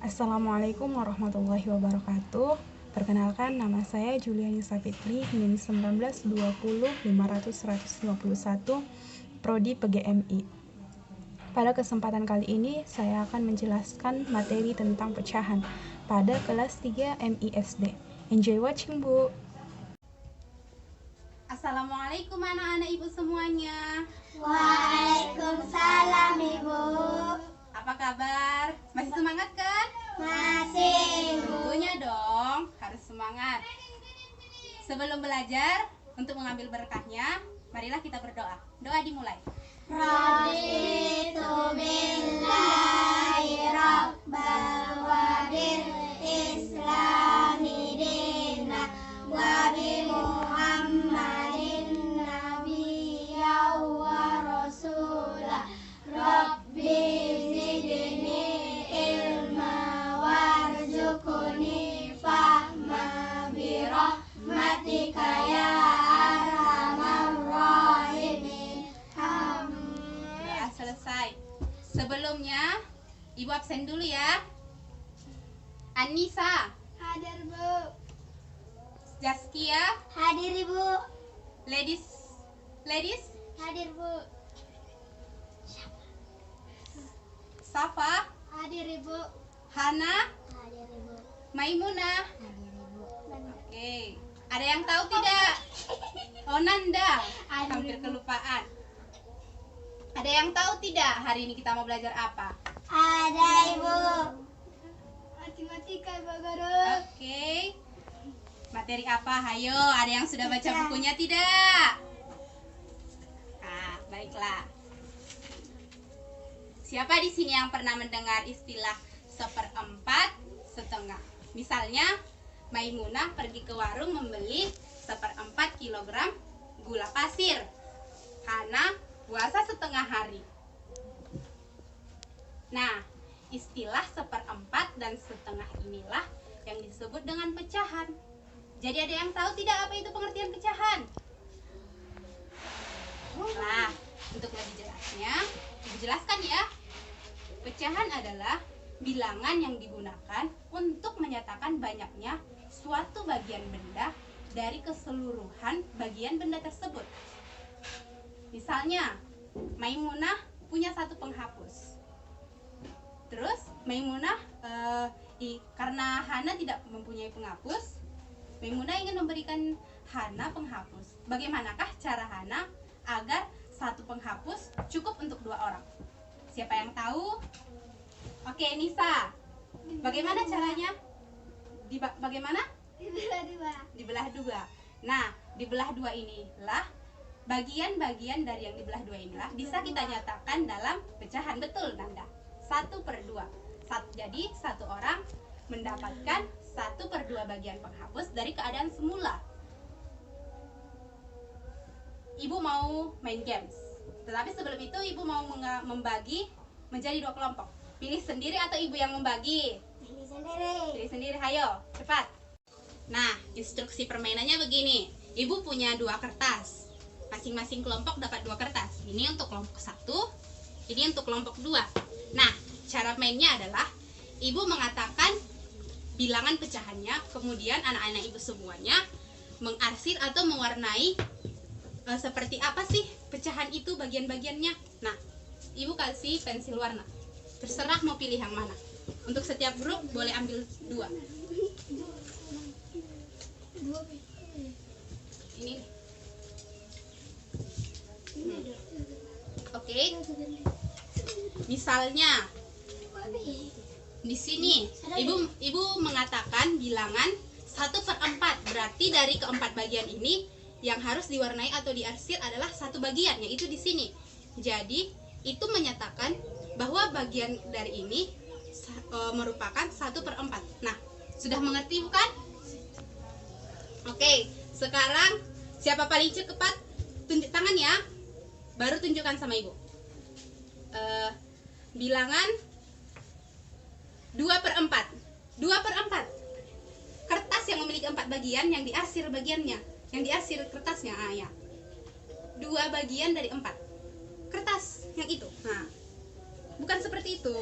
Assalamualaikum warahmatullahi wabarakatuh. Perkenalkan, nama saya Juliani Sapitri, NIM 1920500151, Prodi PGMI. Pada kesempatan kali ini, saya akan menjelaskan materi tentang pecahan pada kelas 3 MISD. Enjoy watching, Bu. Assalamualaikum anak-anak ibu semuanya. Waalaikumsalam Ibu. Apa kabar? Masih semangat kan? Masih Ibu. Tentunya dong, harus semangat. Sebelum belajar, untuk mengambil berkahnya, marilah kita berdoa. Doa dimulai. Raditu billahi rabban wa bil islami dina wa bi Muhammadin nabiyya wa rasula. Rabbi zidni ilma warzuqni fahma bi rahmatika ya arhamar rahimin. Doa selesai. Sebelumnya, ibu absen dulu ya. Anissa, Hadir Bu. Zaskia, Hadir Ibu. ladies, Hadir Bu. Safa, Hadir Ibu. Hana, Hadir Ibu. Maimunah. Hadir Ibu. Oke, ada yang tahu tidak? Oh, Nanda, Ada, hampir Ibu. kelupaan. Ada yang tahu tidak hari ini kita mau belajar apa? Ada Ibu. Matematika Ibu Guru. Oke, materi apa? Hayo, ada yang sudah baca bukunya tidak? Ah, baiklah. Siapa di sini yang pernah mendengar istilah seperempat setengah? Misalnya, Maimunah pergi ke warung membeli 1/4 kilogram gula pasir. Hana puasa setengah hari. Nah, istilah 1/4 dan setengah inilah yang disebut dengan pecahan. Jadi ada yang tahu tidak apa itu pengertian pecahan? Nah, untuk lebih jelasnya, Ibu jelaskan ya. Pecahan adalah bilangan yang digunakan untuk menyatakan banyaknya suatu bagian benda dari keseluruhan bagian benda tersebut. Misalnya, Maimunah punya satu penghapus. Terus Maimunah karena Hana tidak mempunyai penghapus, Maimunah ingin memberikan Hana penghapus. Bagaimanakah cara Hana agar satu penghapus cukup untuk 2 orang? Siapa yang tahu? Oke, Nisa. Bagaimana caranya? Bagaimana? Dibelah 2. Nah, dibelah 2 inilah bagian-bagian dari yang dibelah 2 inilah bisa kita nyatakan dalam pecahan. Betul, Nanda. 1/2. Jadi satu orang mendapatkan 1/2 bagian penghapus dari keadaan semula. Ibu mau main games, tetapi sebelum itu ibu mau membagi menjadi 2 kelompok. Pilih sendiri atau ibu yang membagi? Pilih sendiri. Pilih sendiri, hayo, cepat. Nah, instruksi permainannya begini. Ibu punya 2 kertas. Masing-masing kelompok dapat 2 kertas. Ini untuk kelompok 1, ini untuk kelompok 2. Nah, cara mainnya adalah ibu mengatakan bilangan pecahannya, kemudian anak-anak ibu semuanya mengarsir atau mewarnai seperti apa sih pecahan itu bagian-bagiannya. Nah, ibu kasih pensil warna. Terserah mau pilih yang mana. Untuk setiap grup boleh ambil 2. Ini. Oke. Misalnya di sini ibu mengatakan bilangan 1/4. Berarti dari keempat bagian ini yang harus diwarnai atau diarsir adalah satu bagian, yaitu di sini. Jadi itu menyatakan bahwa bagian dari ini merupakan 1/4. Nah, sudah mengerti bukan? Oke, sekarang siapa paling cepat? Tunjuk tangan ya. Baru tunjukkan sama ibu. Bilangan 2/4. 2/4. Kertas yang memiliki 4 bagian yang diarsir bagiannya, yang diarsir kertasnya, ya. 2 bagian dari 4 kertas yang itu. Nah, bukan seperti itu,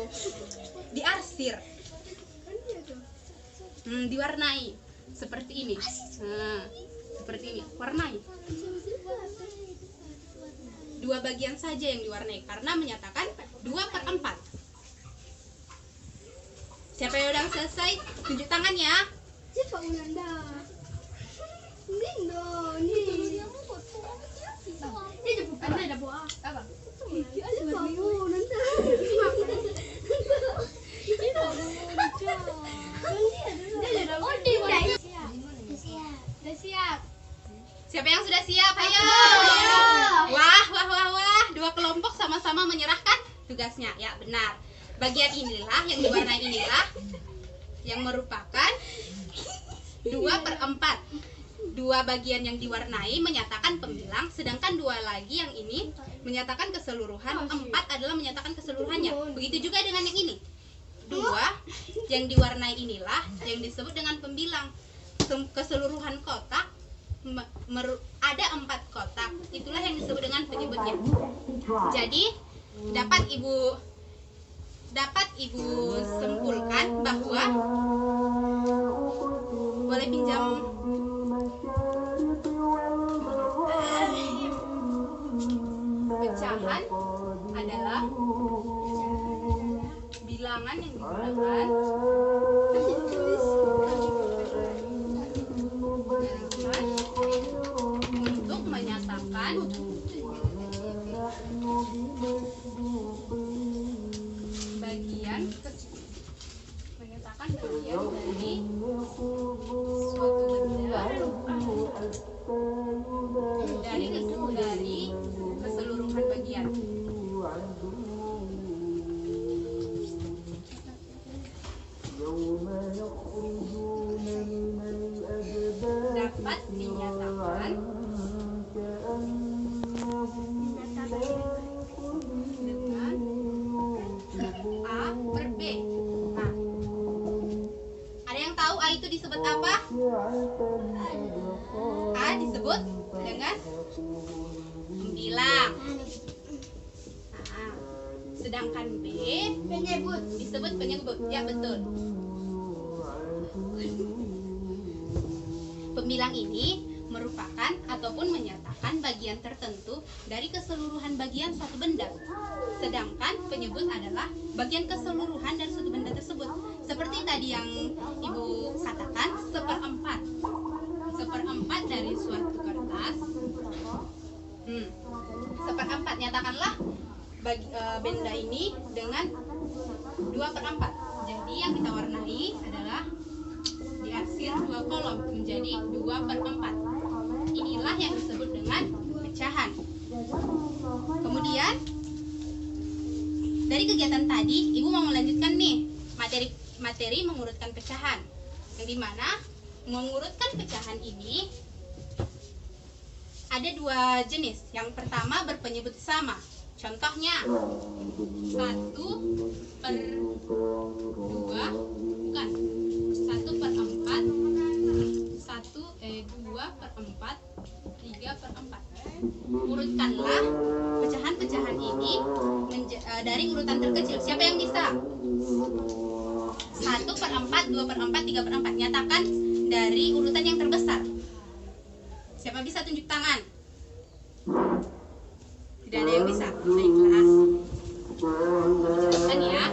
diarsir. diwarnai seperti ini. Nah, seperti ini, warnai. 2 bagian saja yang diwarnai karena menyatakan 2/4. Siapa yang udah selesai, tunjuk tangan ya. Siapa Ulanda? Nindo, nih. Ada buah apa? Siapa Ulanda? Udah siap. Siapa yang sudah siap? Ayo. Wah, 2 kelompok sama-sama menyerahkan tugasnya. Ya, benar. Bagian inilah yang diwarnai inilah yang merupakan 2/4. 2 bagian yang diwarnai menyatakan pembilang, sedangkan 2 lagi yang ini menyatakan keseluruhan. 4 adalah menyatakan keseluruhannya. Begitu juga dengan yang ini. 2 yang diwarnai inilah yang disebut dengan pembilang. Keseluruhan kotak ada 4 kotak. Itulah yang disebut dengan penyebutnya. Jadi dapat ibu simpulkan bahwa boleh pinjam pecahan adalah bilangan yang digunakan untuk menyatakan bagian dari suatu benda dari keseluruhan bagian. Dapat dinyatakan dengan A per B. Nah, ada yang tahu A itu disebut apa? A disebut dengan pembilang. Nah, sedangkan B disebut penyebut. Ya, betul. Pembilang ini merupakan ataupun menyatakan bagian tertentu dari keseluruhan bagian suatu benda. Sedangkan penyebut adalah bagian keseluruhan dari suatu benda tersebut. Seperti tadi yang Ibu katakan, 1/4. 1/4 dari suatu kertas. 1/4, nyatakanlah benda ini dengan 2/4. Jadi yang kita warnai adalah diarsir 2 kolom menjadi 2/4. Inilah yang disebut dengan pecahan. Kemudian dari kegiatan tadi, Ibu mau melanjutkan nih materi mengurutkan pecahan, yang dimana mengurutkan pecahan ini ada 2 jenis. Yang pertama berpenyebut sama. Contohnya 1/2, bukan 1/4, 2/4, 3/4. Urutkanlah pecahan-pecahan ini dari urutan terkecil. Siapa yang bisa? 1/4, 2/4, 3/4. Nyatakan dari urutan yang terbesar. Siapa bisa tunjuk tangan? Tidak ada yang bisa. Baiklah. Jelaskan ya.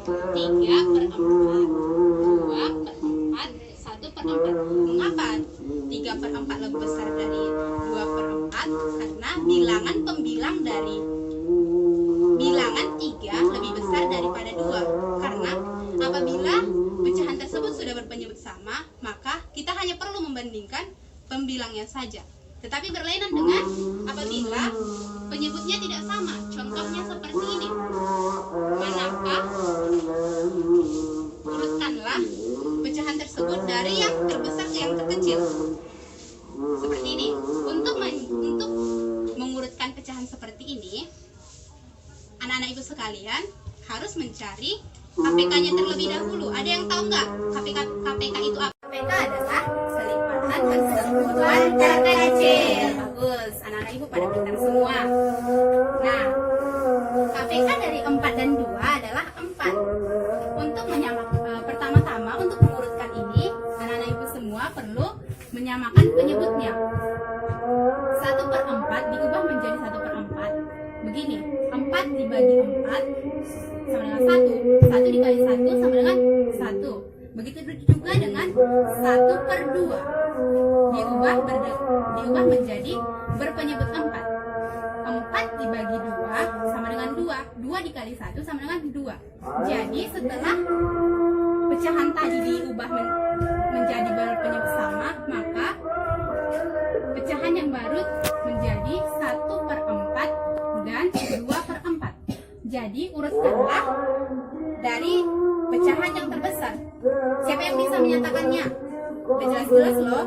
3/4, 2/4, 1/4. Mengapa 3/4 lebih besar dari 2/4? Karena bilangan pembilang dari bilangan 3 lebih besar daripada 2. Karena apabila pecahan tersebut sudah berpenyebut sama, maka kita hanya perlu membandingkan pembilangnya saja. Tetapi berlainan dengan apabila penyebutnya tidak sama. Contohnya seperti ini. Manakah urutkanlah pecahan tersebut dari yang terbesar ke yang terkecil. Seperti ini. Untuk mengurutkan pecahan seperti ini, anak-anak ibu sekalian harus mencari KPK-nya terlebih dahulu. Ada yang tahu nggak KPK itu apa? KPK adalah kelipatan persatuan terkecil. Bagus, anak-anak ibu pada pintar semua. Nah, KPK dari 4 dan 2 adalah 4. Untuk pertama-tama untuk mengurutkan ini, menyamakan penyebutnya. 1/4 diubah menjadi 1/4. Begini, 4 dibagi 4 sama dengan 1. 1 dikali 1 sama dengan 1. Begitu juga dengan 1/2 diubah menjadi berpenyebut 4. 4 dibagi 2 sama dengan 2. 2 dikali 1 sama dengan 2. Jadi setelah pecahan tadi diubah menjadi berpenyebut sama, maka pecahan yang baru menjadi 1/4 dan 2/4. Jadi urutkanlah dari pecahan yang terbesar. Siapa yang bisa menyatakannya? Udah jelas-jelas loh.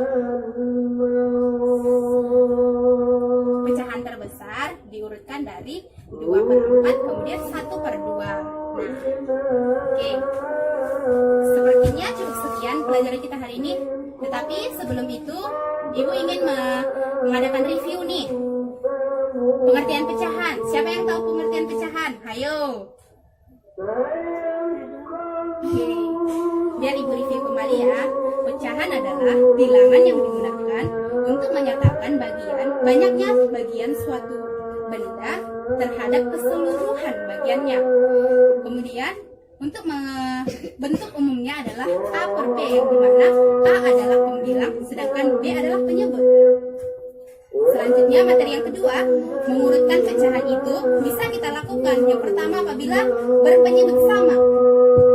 Pecahan terbesar diurutkan dari 2/4 kemudian 1/2. Nah, oke. Sepertinya cukup sekian pelajaran kita hari ini. Tetapi sebelum itu, Ibu ingin mengadakan review nih. Pengertian pecahan. Siapa yang tahu pengertian pecahan? Hayo. Oke. Biar Ibu review kembali ya. Pecahan adalah bilangan yang digunakan untuk menyatakan banyaknya bagian suatu benda terhadap keseluruhan bagiannya. Kemudian untuk bentuk umumnya adalah A per B, yang dimana A adalah pembilang sedangkan B adalah penyebut. Selanjutnya materi yang kedua, mengurutkan pecahan itu bisa kita lakukan. Yang pertama apabila berpenyebut sama.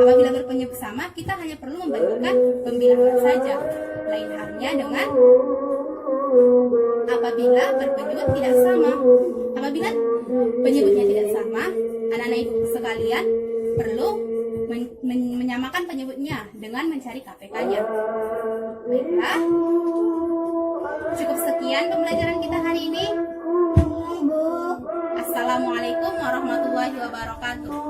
Apabila berpenyebut sama, kita hanya perlu membandingkan pembilangan saja. Lain halnya dengan apabila berpenyebut tidak sama. Apabila penyebutnya tidak sama, anak-anak ibu sekalian perlu menyamakan penyebutnya dengan mencari KPK-nya. Baiklah, cukup sekian pembelajaran kita hari ini. Assalamualaikum warahmatullahi wabarakatuh.